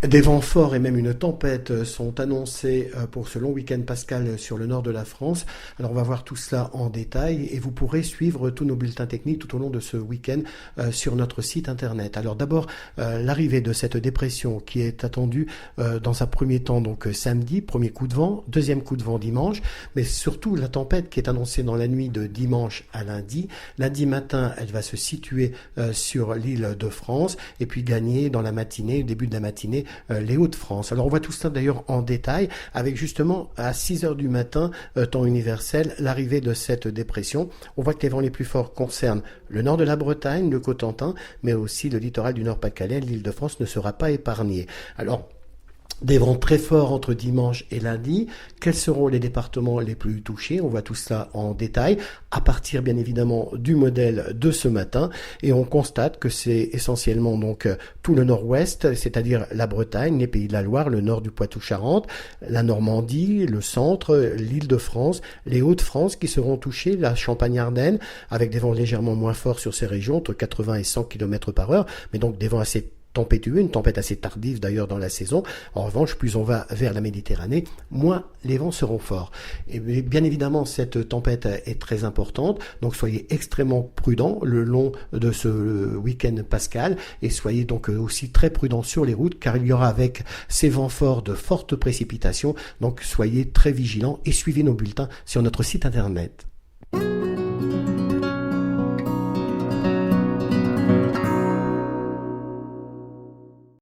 Des vents forts et même une tempête sont annoncés pour ce long week-end pascal sur le nord de la France. Alors on va voir tout cela en détail et vous pourrez suivre tous nos bulletins techniques tout au long de ce week-end sur notre site internet. Alors d'abord l'arrivée de cette dépression qui est attendue dans un premier temps donc samedi, premier coup de vent, deuxième coup de vent dimanche, mais surtout la tempête qui est annoncée dans la nuit de dimanche à lundi. Lundi matin, elle va se situer sur l'île de France et puis gagner dans la matinée, début de la matinée, les Hauts-de-France. Alors on voit tout ça d'ailleurs en détail avec justement à 6 heures du matin, temps universel, l'arrivée de cette dépression. On voit que les vents les plus forts concernent le nord de la Bretagne, le Cotentin, mais aussi le littoral du Nord-Pas-de-Calais. L'Île-de-France ne sera pas épargnée. Alors des vents très forts entre dimanche et lundi. Quels seront les départements les plus touchés? On voit tout cela en détail, à partir bien évidemment du modèle de ce matin. Et on constate que c'est essentiellement donc tout le nord-ouest, c'est-à-dire la Bretagne, les Pays de la Loire, le nord du Poitou-Charentes, la Normandie, le centre, l'Île-de-France, les Hauts-de-France qui seront touchés, la Champagne-Ardenne, avec des vents légèrement moins forts sur ces régions, entre 80 et 100 km par heure, mais donc des vents assez tempétueux, une tempête assez tardive d'ailleurs dans la saison. En revanche, plus on va vers la Méditerranée, moins les vents seront forts. Et bien évidemment, cette tempête est très importante, donc soyez extrêmement prudents le long de ce week-end pascal et soyez donc aussi très prudents sur les routes car il y aura avec ces vents forts de fortes précipitations, donc soyez très vigilants et suivez nos bulletins sur notre site internet.